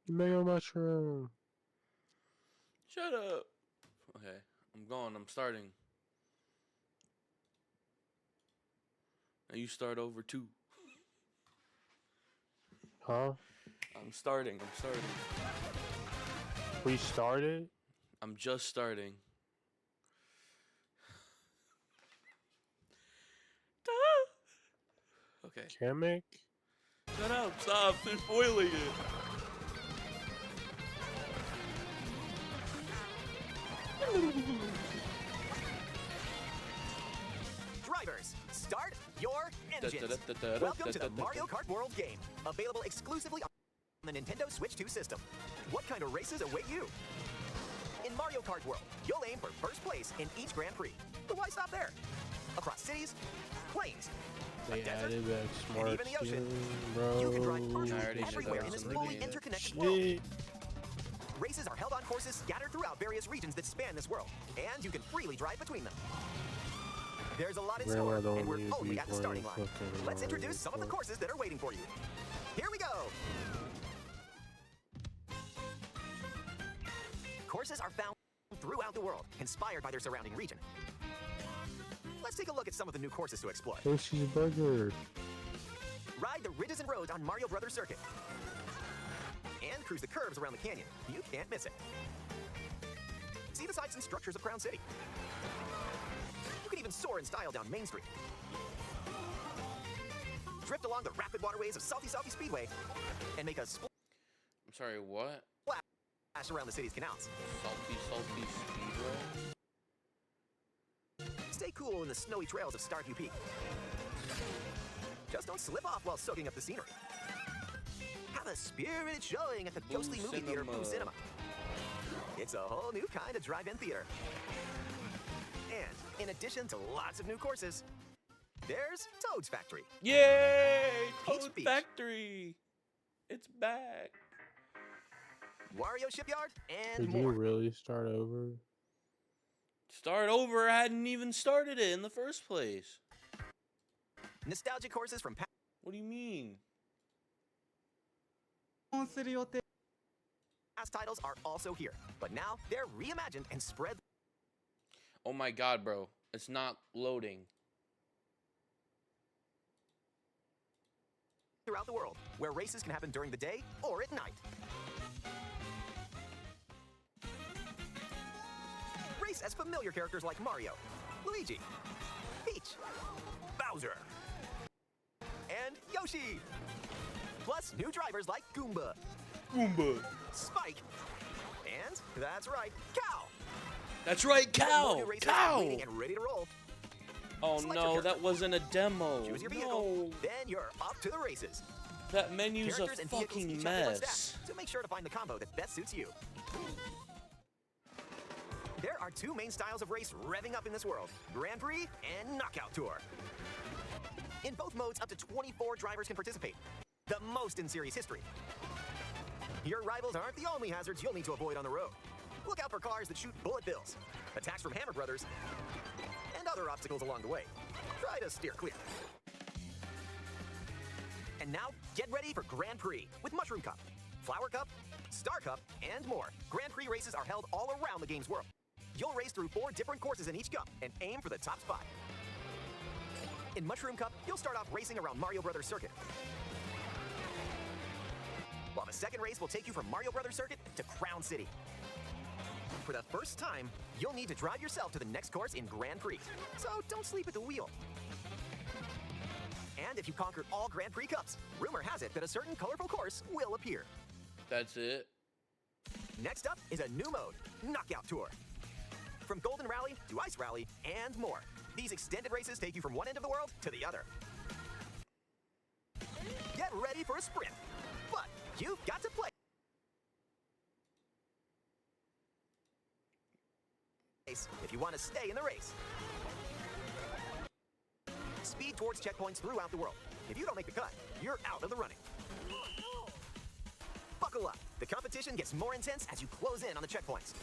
Mega mushroom. Shut up. Okay, I'm going. I'm starting. Now you start over too. Huh? I'm starting. I'm starting. We started? I'm just starting. Okay. Kamek? Shut up. Stop. They're spoiling it. Drivers, start your engines. Welcome to the Mario Kart World game, available exclusively on the Nintendo Switch 2 system. What kind of races await you? In Mario Kart World, you'll aim for first place in each Grand Prix. But why stop there? Across cities, plains, They desert, added that smart even the ocean. bro. You can drive virtually I already knew everywhere that in was this in the fully game. interconnected world. Shit. Races are held on courses scattered throughout various regions that span this world, and you can freely drive between them. There's a lot in store, and we're only at the starting line. Let's introduce some of the courses that are waiting for you. Here we go! Courses are found throughout the world, inspired by their surrounding region. Let's take a look at some of the new courses to explore. Yoshi's Burger. Ride the ridges and roads on Mario Brothers Circuit. And cruise the curves around the canyon. You can't miss it. See the sights and structures of Crown City. You can even soar in style down Main Street. Drift along the rapid waterways of Salty Speedway and make a splash I'm sorry, what? around the city's canals. Salty Speedway? Stay cool in the snowy trails of Starview Peak. Just don't slip off while soaking up the scenery. Have a spirited showing at the ghostly movie theater Boo Cinema. It's a whole new kind of drive-in theater. And in addition to lots of new courses, there's Toad's Factory. Yay! Peach Toad Beach. Factory! It's back. Wario Shipyard, and Did more. you really start over? Start over. I hadn't even started it in the first place. Nostalgic courses from What do you mean? past titles are also here, but now they're reimagined and spread Oh my god, bro. It's not loading. throughout the world, where races can happen during the day or at night. Race as familiar characters like Mario, Luigi, Peach, Bowser, and Yoshi. Plus new drivers like Goomba, Spike, and that's right, Cow. That's right, More cow! new races Cow! waiting and ready to roll. Oh Select your no, character. that wasn't a demo. Choose your vehicle, No, then you're off to the races. that menu's a Characters and vehicles fucking each have different mess. stats, so make sure to find the combo that best suits you. There are two main styles of race revving up in this world, Grand Prix and Knockout Tour. In both modes, up to 24 drivers can participate, the most in series history. Your rivals aren't the only hazards you'll need to avoid on the road. Look out for cars that shoot bullet bills, attacks from Hammer Brothers, and other obstacles along the way. Try to steer clear. And now, get ready for Grand Prix with Mushroom Cup, Flower Cup, Star Cup, and more. Grand Prix races are held all around the game's world. You'll race through 4 different courses in each cup and aim for the top spot. In Mushroom Cup, you'll start off racing around Mario Brothers Circuit, while the second race will take you from Mario Brothers Circuit to Crown City. For the first time, you'll need to drive yourself to the next course in Grand Prix, so don't sleep at the wheel. And if you conquered all Grand Prix Cups, rumor has it that a certain colorful course will appear. That's it. Next up is a new mode, Knockout Tour. From Golden Rally to Ice Rally and more. These extended races take you from one end of the world to the other. Get ready for a sprint, but you've got to play if you want to stay in the race. Speed towards checkpoints throughout the world. If you don't make the cut, you're out of the running. Buckle up. The competition gets more intense as you close in on the checkpoints.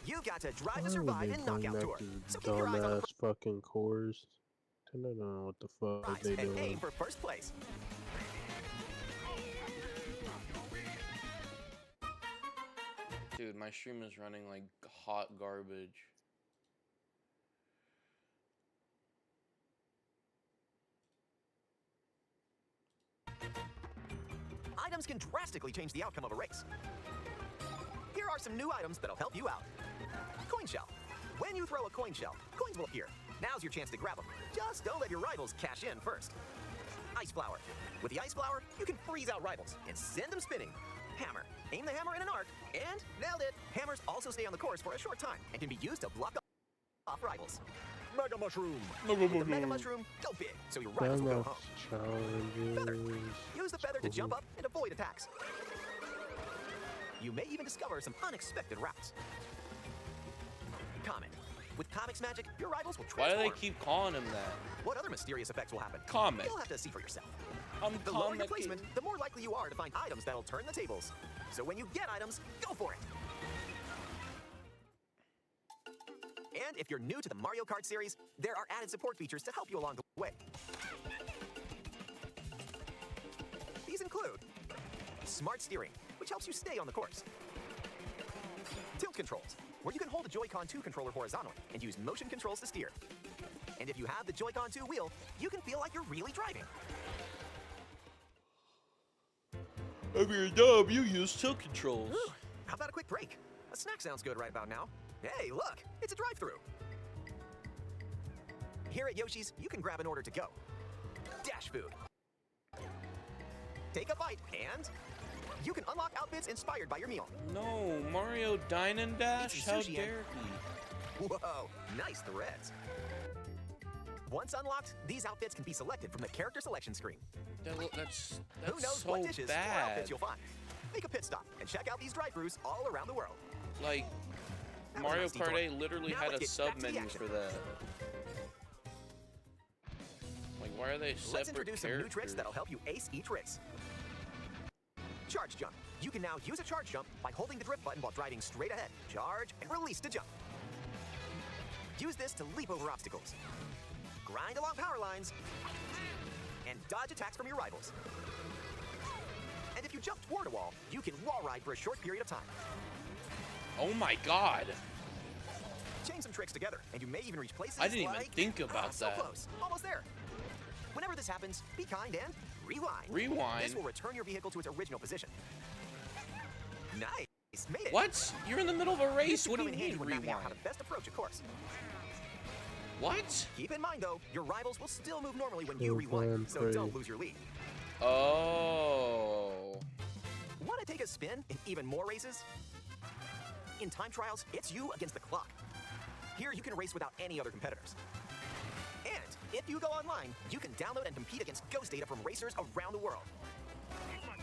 You've got to drive to survive in Knockout Tour. So keep your eyes on the Dumbass fucking cores. I don't know what the fuck prize they and aim doing. for first place. Dude, my stream is running like hot garbage. Items can drastically change the outcome of a race. Here are some new items that'll help you out. Coin shell. When you throw a coin shell, coins will appear. Now's your chance to grab them. Just don't let your rivals cash in first. Ice flower. With the ice flower, you can freeze out rivals and send them spinning. Hammer. Aim the hammer in an arc, and nailed it. Hammers also stay on the course for a short time and can be used to block off rivals. Mega Mushroom. With the Mega Mushroom, go big, so your rivals will go home. Feather. Use the feather to jump up and avoid attacks. You may even discover some unexpected routes. Comet. With Comic's magic, your rivals will transform. Why do they keep calling him that? What other mysterious effects will happen? Comet. You'll have to see for yourself. The Comet. lower your placement, the more likely you are to find items that'll turn the tables. So when you get items, go for it. And if you're new to the Mario Kart series, there are added support features to help you along the way. These include smart steering, which helps you stay on the course. Tilt controls, where you can hold the Joy-Con 2 controller horizontally and use motion controls to steer. And if you have the Joy-Con 2 wheel, you can feel like you're really driving. If you're dumb, you use tilt controls. Ooh, how about a quick break? A snack sounds good right about now. Hey, look, it's a drive-thru. Here at Yoshi's, you can grab an order to go. Dash food. Take a bite, and you can unlock outfits inspired by your meal. No, Mario Dine and Dash? How Sushi dare he? Whoa, nice threads. Once unlocked, these outfits can be selected from the character selection screen. That's Who knows so what dishes or bad. outfits you'll find. Make a pit stop and check out these drive-thrus all around the world. Like, That was a Mario nice Kart detour. 8 literally Now had let's a get back to the sub-menu action. for that. Like, why are they separate Let's introduce some new tricks characters? that'll help you ace each race. Charge jump. You can now use a charge jump by holding the drift button while driving straight ahead. Charge and release to jump. Use this to leap over obstacles. Grind along power lines. And dodge attacks from your rivals. And if you jump toward a wall, you can wall ride for a short period of time. Oh my god. Chain some tricks together, and you may even reach places I didn't even like... think about so that. close. Almost there. Whenever this happens, be kind and rewind. Rewind? This will return your vehicle to its original position. Nice. Made it. What? You're in the middle of a race. This What do will you come in handy mean when mapping out how rewind? to best approach a course. What? Keep in mind, though, your rivals will still move normally when you rewind, so don't lose your lead. Oh. Want to take a spin in even more races? In time trials, it's you against the clock. Here, you can race without any other competitors. And if you go online, you can download and compete against ghost data from racers around the world.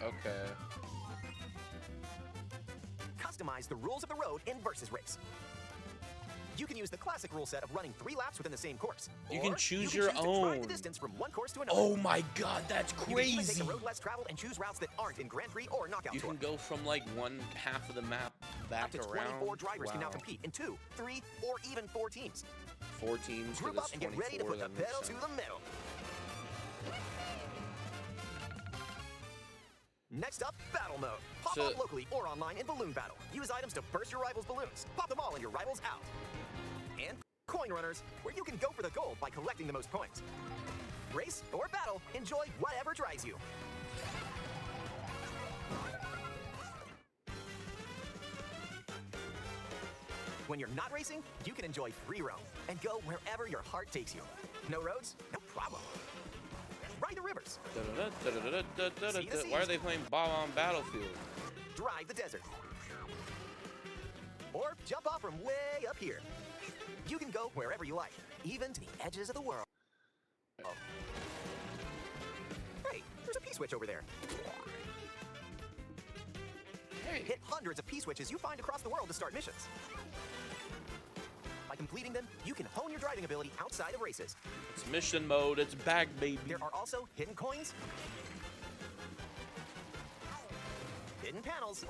Okay. Customize the rules of the road in Versus Race. You can use the classic rule set of running 3 laps within the same course. You Or can choose you your can choose to drive own. the distance from one course to another. Oh my god, that's You can even crazy. take a road less traveled and choose routes that aren't in Grand Prix or Knockout You Tour. can go from like one half of the map back Up to around. 24 drivers can now Wow. compete in 2, 3, or even 4 teams. 4 teams for Group this up and get ready to 24, put the that makes pedal to sense. the metal. Next up, Battle Mode. Pop So- off locally or online in Balloon Battle. Use items to burst your rivals' balloons. Pop them all and your rivals out. And Coin Runners, where you can go for the gold by collecting the most coins. Race or battle, enjoy whatever drives you. When you're not racing, you can enjoy free roam and go wherever your heart takes you. No roads? No problem. Ride the rivers. See the Why are seas. they playing Bob on Battlefield? Drive the desert. Or jump off from way up here. You can go wherever you like, even to the edges of the world. Hey, there's a P-switch over there. Hey, Hit hundreds of P-switches you find across the world to start missions. By completing them, you can hone your driving ability outside of races. it's mission mode. It's back, baby. There are also hidden coins, hidden panels,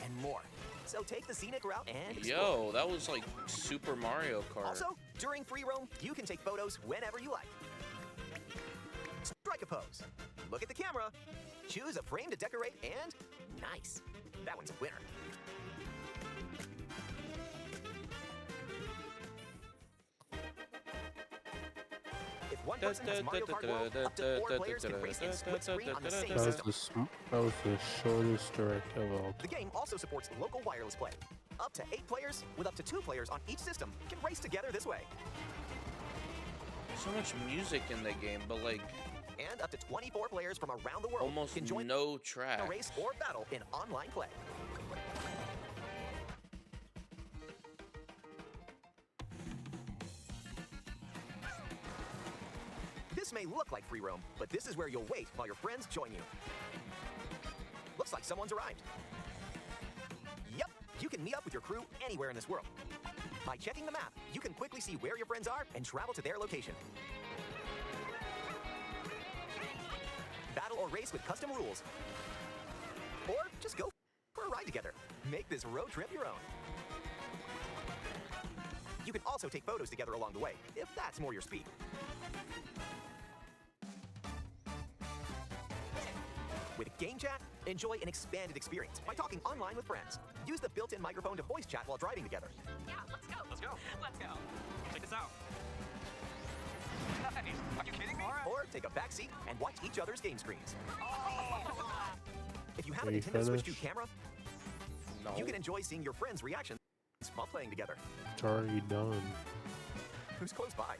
and more. So take the scenic route and explore. Yo, that was like Super Mario Kart. Also, during free roam, you can take photos whenever you like. Strike a pose. Look at the camera. Choose a frame to decorate, and nice. That one's a winner. person has Mario Kart World, up to 4 players can race and split screen on the same That was system. that was the shortest direct of all. The game also supports local wireless play. Up to 8 players, with up to 2 players on each system, can race together this way. So much music in the game, but like And up to 24 players from around the world almost can join no a track. race or battle in online play. This may look like free roam, but this is where you'll wait while your friends join you. Looks like someone's arrived. Yep, you can meet up with your crew anywhere in this world. By checking the map, you can quickly see where your friends are and travel to their location. Battle or race with custom rules. Or just go for a ride together. Make this road trip your own. You can also take photos together along the way, if that's more your speed. With Game Chat, enjoy an expanded experience by talking online with friends. Use the built-in microphone to voice chat while driving together. Yeah, let's go. Let's go. Let's go. Check this out. Nice. Are you kidding me? Or take a back seat and watch each other's game screens. Oh. If you have a Are you Nintendo Switch 2 finished? camera, No. you can enjoy seeing your friends' reactions while playing together. It's already done. Who's close by?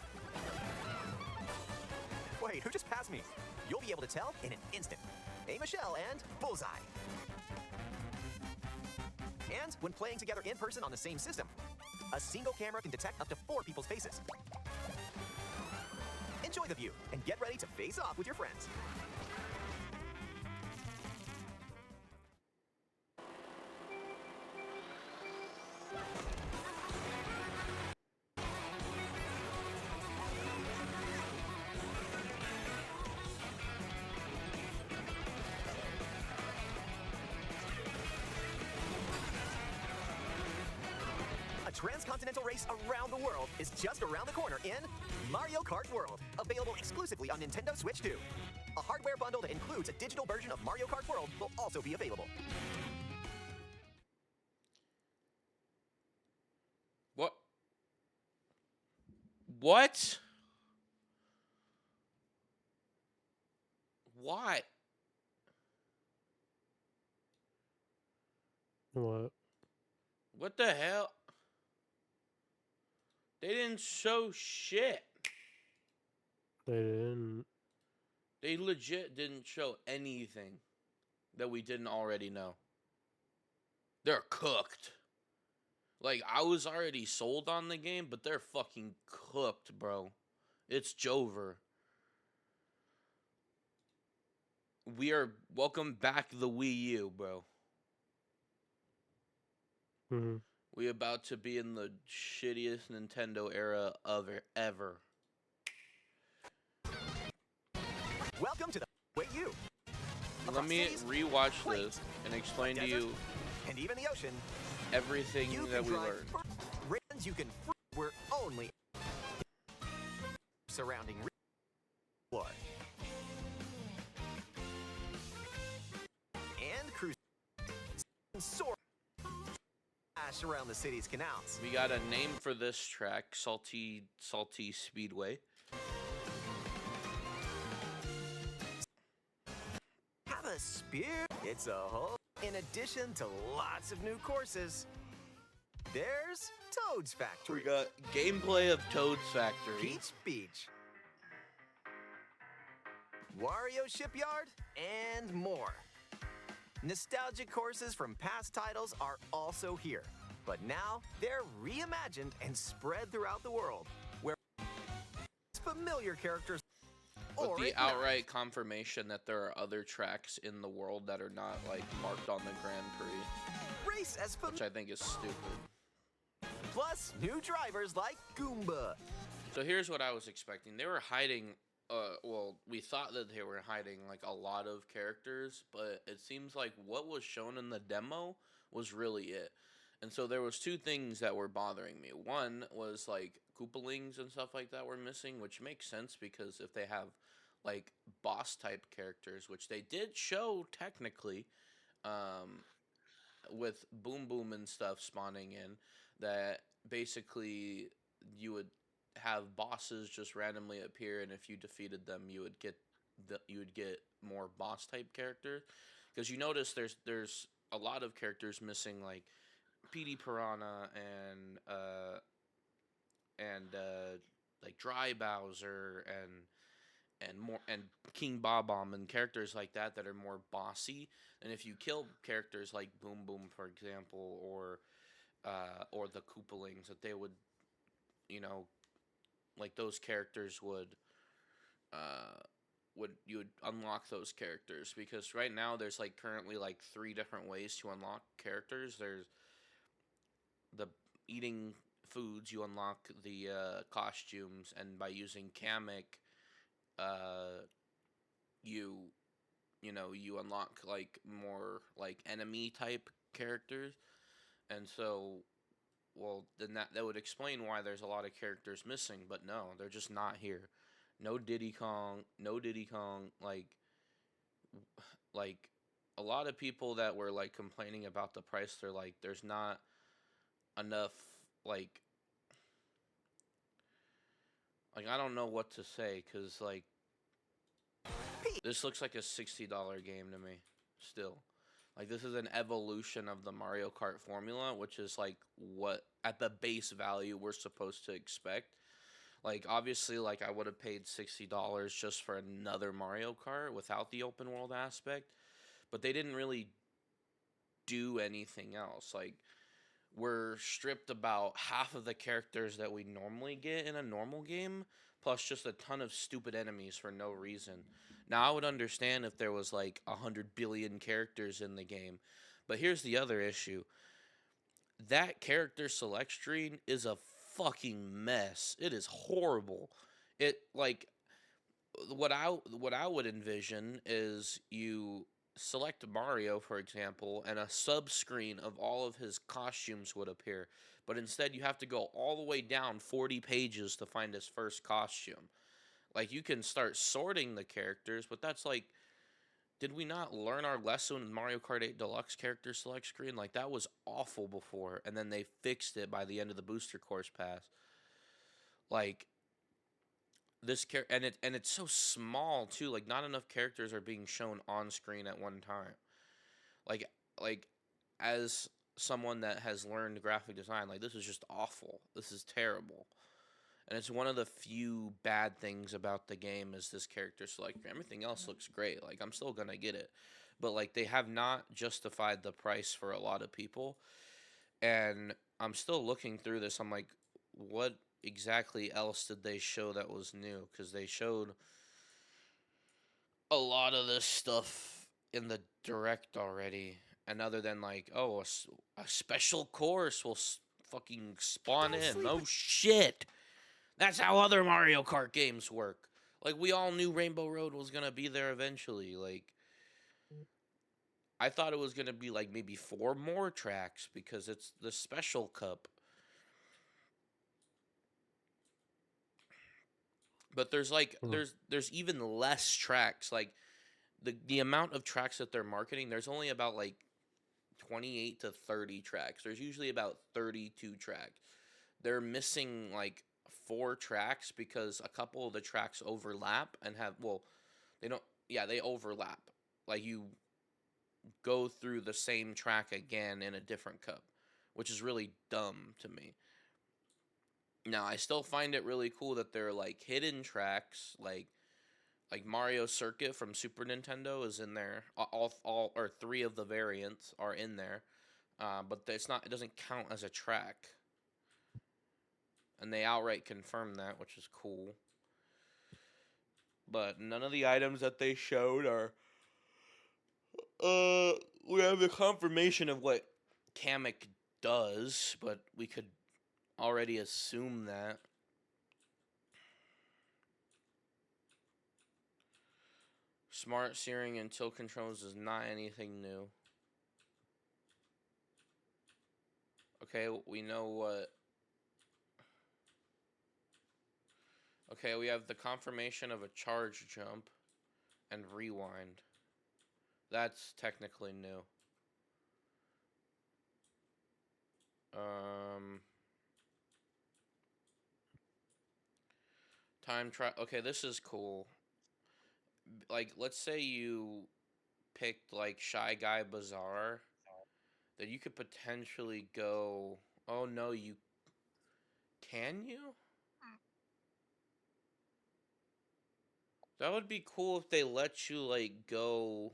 Wait, who just passed me? You'll be able to tell in an instant. Aim a shell and bullseye. And when playing together in person on the same system, a single camera can detect up to 4 people's faces. Enjoy the view and get ready to face off with your friends. A transcontinental race around the world is just around the corner in Mario Kart World, available exclusively on Nintendo Switch 2. A hardware bundle that includes a digital version of Mario Kart World will also be available. What? What? Why? What? What the hell? They didn't show shit. They didn't. They legit didn't show anything that we didn't already know. They're cooked. Like, I was already sold on the game, but they're fucking cooked, bro. It's Jover. We are welcome back the Wii U, bro. Mm-hmm. We about to be in the shittiest Nintendo era of ever. Welcome to the Wii U. Let me rewatch this and explain to you And even the ocean, everything you that can we drive learned. Rains you can were only surrounding floor. And cruise soar around the city's canals. We got a name for this track, Salty Speedway. Have a spear. It's a whole. In addition to lots of new courses, there's Toad's Factory. We got gameplay of Toad's Factory. Peach Beach, Wario Shipyard, and more. Nostalgic courses from past titles are also here, but now they're reimagined and spread throughout the world, where familiar characters With or the ignite. outright confirmation that there are other tracks in the world that are not like marked on the Grand Prix, race as which I think is stupid. plus new drivers like Goomba. So here's what I was expecting. They were hiding, well, we thought that they were hiding like a lot of characters, but it seems like what was shown in the demo was really it. And so there was two things that were bothering me. One was like Koopalings and stuff like that were missing, which makes sense because if they have like boss type characters, which they did show technically, with Boom Boom and stuff spawning in, that basically you would have bosses just randomly appear, and if you defeated them, you would get more boss type characters. Because you notice there's a lot of characters missing, like PD Piranha and like Dry Bowser and King Bob-omb and characters like that are more bossy. And if you kill characters like Boom Boom, for example, or the Koopalings, that they would, you know, like those characters uh would you would unlock those characters, because right now there's like currently like three different ways to unlock characters. There's the eating foods, you unlock the costumes, and by using Kamek, uh, you you unlock like more like enemy type characters. And so, well, then that would explain why there's a lot of characters missing. But no, they're just not here. No Diddy Kong, no Diddy Kong. Like a lot of people that were like complaining about the price, they're like, there's not enough like I don't know what to say, because like this looks like a $60 game to me still. Like, this is an evolution of the Mario Kart formula, which is like what at the base value we're supposed to expect. Like, obviously, like I would have paid $60 just for another Mario Kart without the open world aspect, but they didn't really do anything else. Like, we're stripped about half of the characters that we normally get in a normal game, plus just a ton of stupid enemies for no reason. Now, I would understand if there was like 100 billion characters in the game, but here's the other issue. That character select screen is a fucking mess. It is horrible. It like what I would envision is you select Mario, for example, and a sub screen of all of his costumes would appear. But instead, you have to go all the way down 40 pages to find his first costume. Like, you can start sorting the characters, but that's like, did we not learn our lesson in Mario Kart 8 Deluxe character select screen? Like, that was awful before, and then they fixed it by the end of the booster course pass. Like, and it's so small too. Like, not enough characters are being shown on screen at one time. Like like as someone that has learned graphic design, like, this is just awful. This is terrible. And it's one of the few bad things about the game is this character selection. Everything else looks great. Like, I'm still gonna get it. But like, they have not justified the price for a lot of people. And I'm still looking through this. I'm like, what exactly else did they show that was new? Because they showed a lot of this stuff in the direct already. And other than like, oh, a special course will fucking spawn in. Oh shit! That's how other Mario Kart games work. Like, we all knew Rainbow Road was gonna be there eventually. Like, I thought it was gonna be like maybe 4 more tracks because it's the special cup. But there's like Hmm. there's even less tracks. Like, the amount of tracks that they're marketing, there's only about like 28 to 30 tracks. There's usually about 32 tracks. They're missing like 4 tracks because a couple of the tracks overlap and have, well, they don't, yeah, they overlap. Like, you go through the same track again in a different cup, which is really dumb to me. Now, I still find it really cool that they're like hidden tracks, like Mario Circuit from Super Nintendo is in there. All or 3 of the variants are in there, but it's not. It doesn't count as a track, and they outright confirm that, which is cool. But none of the items that they showed are. We have the confirmation of what Kamek does, but we could already assume that. Smart steering and tilt controls is not anything new. Okay, we know what. Okay, we have the confirmation of a charge jump and rewind. That's technically new. Um, Time trial. Okay, this is cool. Like, let's say you picked like Shy Guy Bazaar, that you could potentially go. Oh no, you can you? That would be cool if they let you like go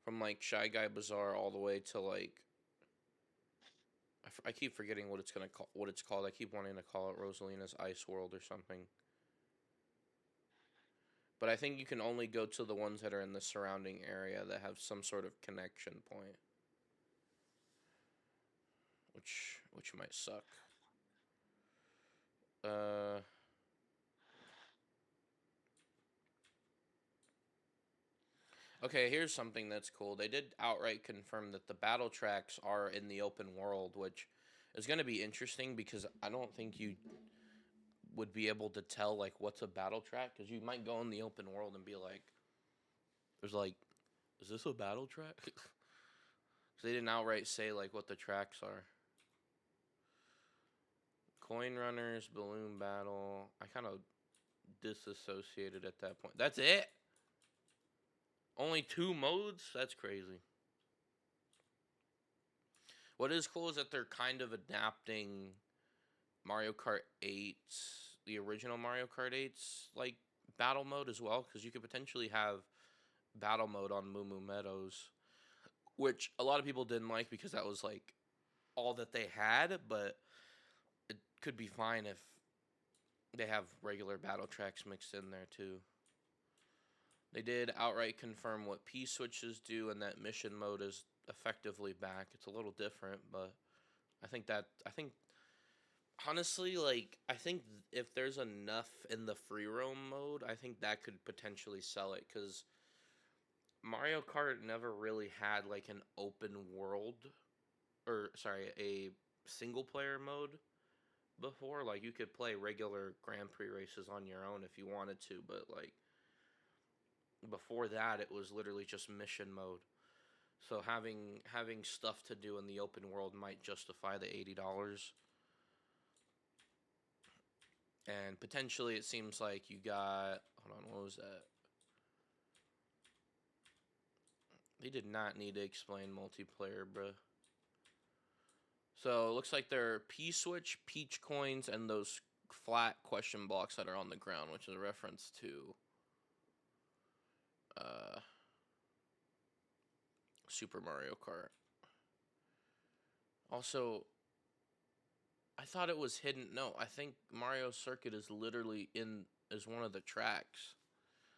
from like Shy Guy Bazaar all the way to like I keep forgetting what it's gonna call what it's called. I keep wanting to call it Rosalina's Ice World or something. But I think you can only go to the ones that are in the surrounding area that have some sort of connection point, which might suck. Uh, okay, here's something that's cool. They did outright confirm that the battle tracks are in the open world, which is going to be interesting because I don't think you would be able to tell like what's a battle track because you might go in the open world and be like, "There's like, is this a battle track?" Because they didn't outright say like what the tracks are. Coin runners, balloon battle. I kind of disassociated at that point. That's it. Only 2 modes? That's crazy. What is cool is that they're kind of adapting Mario Kart 8's, the original Mario Kart 8's, like, battle mode as well, because you could potentially have battle mode on Moo Moo Meadows, which a lot of people didn't like because that was, like, all that they had, but it could be fine if they have regular battle tracks mixed in there, too. They did outright confirm what P-switches do, and that mission mode is effectively back. It's a little different, but I think honestly, like, I think if there's enough in the free roam mode, I think that could potentially sell it, because Mario Kart never really had, like, an open world, or, sorry, a single player mode before. Like, you could play regular Grand Prix races on your own if you wanted to, but, like, before that, it was literally just mission mode. So having stuff to do in the open world might justify the $80. And potentially it seems like you got, hold on, what was that? They did not need to explain multiplayer, bruh. So it looks like there are P-switch, peach coins, and those flat question blocks that are on the ground, which is a reference to Super Mario Kart. Also, I thought it was hidden. No, I think Mario Circuit is literally is one of the tracks.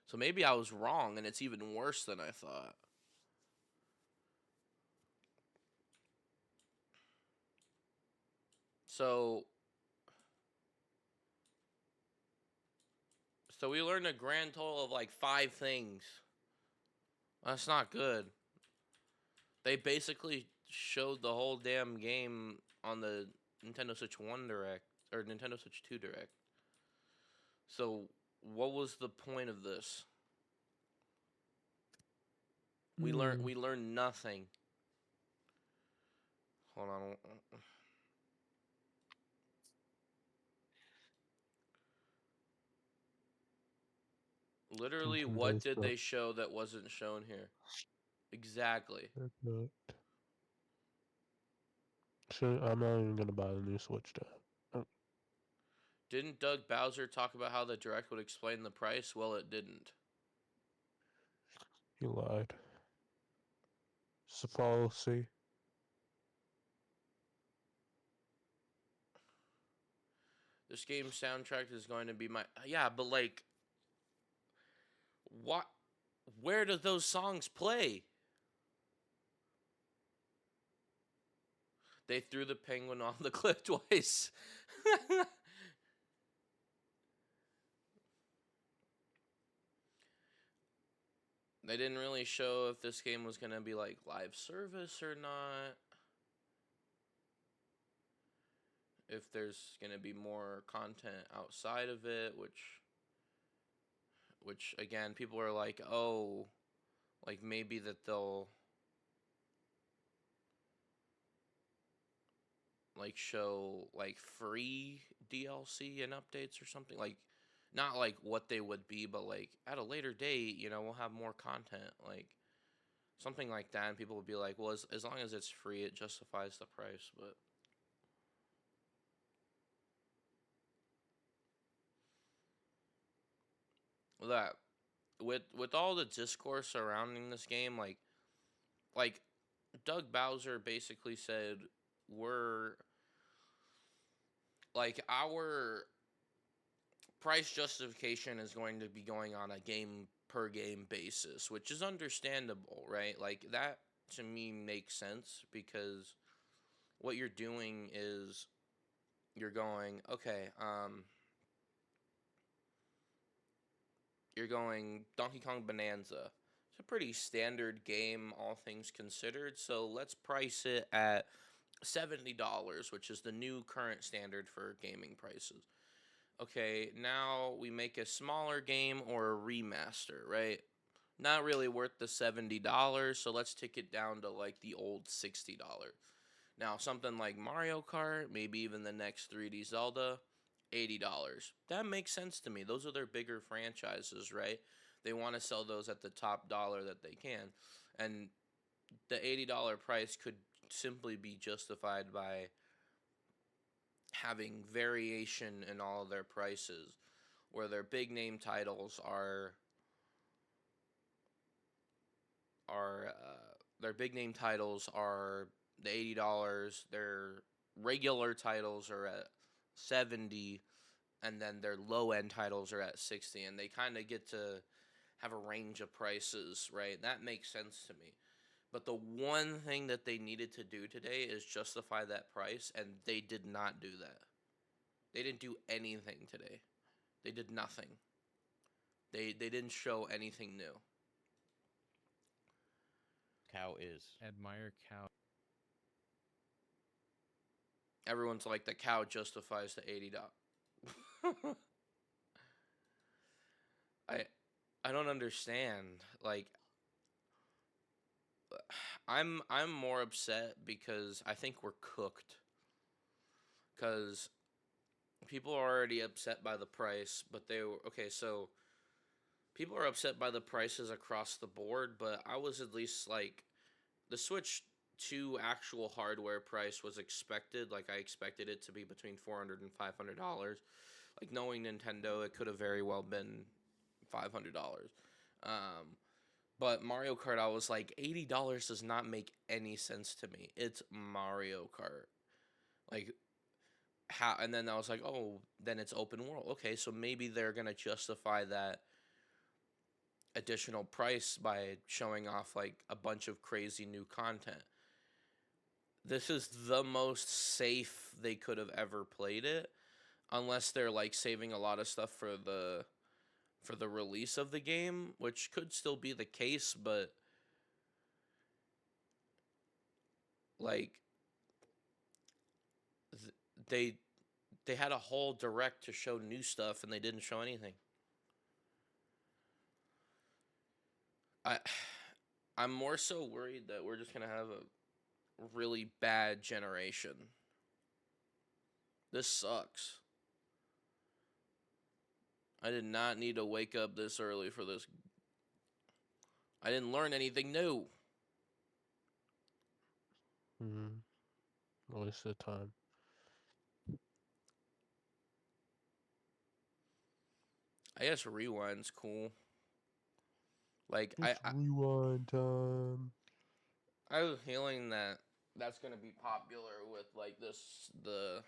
So maybe I was wrong and it's even worse than I thought. So we learned a grand total of like 5 things. That's not good. They basically showed the whole damn game on the Nintendo Switch 1 Direct or Nintendo Switch 2 Direct. So what was the point of this? We learned nothing. Hold on. Literally, what did they show that wasn't shown here? Exactly. So I'm not even gonna buy the new Switch now. Didn't Doug Bowser talk about how the Direct would explain the price? Well, it didn't. He lied. It's a policy. This game's soundtrack is going to be my... Yeah, but like... What? Where do those songs play? They threw the penguin off the cliff twice. They didn't really show if this game was going to be like live service or not. If there's going to be more content outside of it, which again, people are like, "Oh, like maybe that they'll like show like free DLC and updates or something." Like Not like what they would be, but like at a later date, we'll have more content, like something like that, and people would be like, well, as long as it's free, it justifies the price. But that with all the discourse surrounding this game, like Doug Bowser basically said, we're like our price justification is going to be going on a game per game basis, which is understandable, right? Like that to me makes sense because what you're doing is you're going, okay, you're going Donkey Kong Bonanza. It's a pretty standard game, all things considered. So let's price it at $70, which is the new current standard for gaming prices. Okay, now we make a smaller game or a remaster, right? Not really worth the $70, so let's take it down to like the old $60. Now, something like Mario Kart, maybe even the next 3D Zelda, $80. That makes sense to me. Those are their bigger franchises, right? They want to sell those at the top dollar that they can. And the $80 price could simply be justified by having variation in all of their prices, where their big name titles their big name titles are the $80. Their regular titles are at 70, and then their low end titles are at 60, and they kind of get to have a range of prices, right? That makes sense to me. But the one thing that they needed to do today is justify that price, and they did not do that. They didn't do anything today. They did nothing. They didn't show anything new. Cow is. Admire cow. Everyone's like, the cow justifies the $80. I I don't understand. Like I'm more upset because I think we're cooked. Cuz people are already upset by the price, but they were okay, so people are upset by the prices across the board, but I was at least like the Switch 2 actual hardware price was expected. Like I expected it to be between $400 and $500. Like knowing Nintendo, it could have very well been $500. Um, but Mario Kart, I was like, $80 does not make any sense to me. It's Mario Kart. Like how? And then I was like, oh, then it's open world. Okay, so maybe they're gonna justify that additional price by showing off like a bunch of crazy new content. This is the most safe they could have ever played it, unless they're like saving a lot of stuff for the release of the game, which could still be the case, but like th- they they had a whole direct to show new stuff and they didn't show anything. I I'm more so worried that we're just going to have a really bad generation. This sucks. I did not need to wake up this early for this. I didn't learn anything new. Waste of time. I guess Rewind's cool. Like It's rewind time. I have a feeling that that's gonna be popular with like the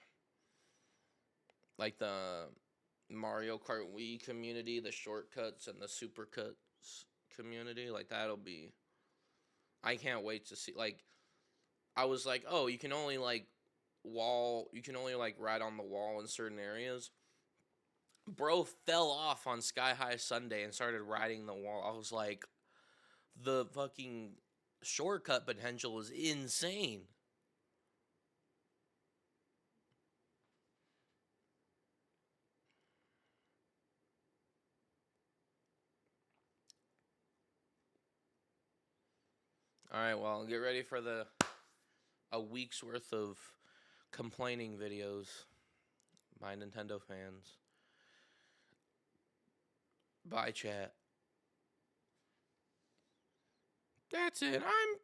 Mario Kart Wii community, the shortcuts and the supercuts community. Like that'll be. I can't wait to see. Like I was like, oh, you can only like you can only like ride on the wall in certain areas. Bro fell off on Sky High Sunday and started riding the wall. I was like, the fucking shortcut potential is insane. All right, well, get ready for a week's worth of complaining videos by Nintendo fans. Bye, chat. That's it. I'm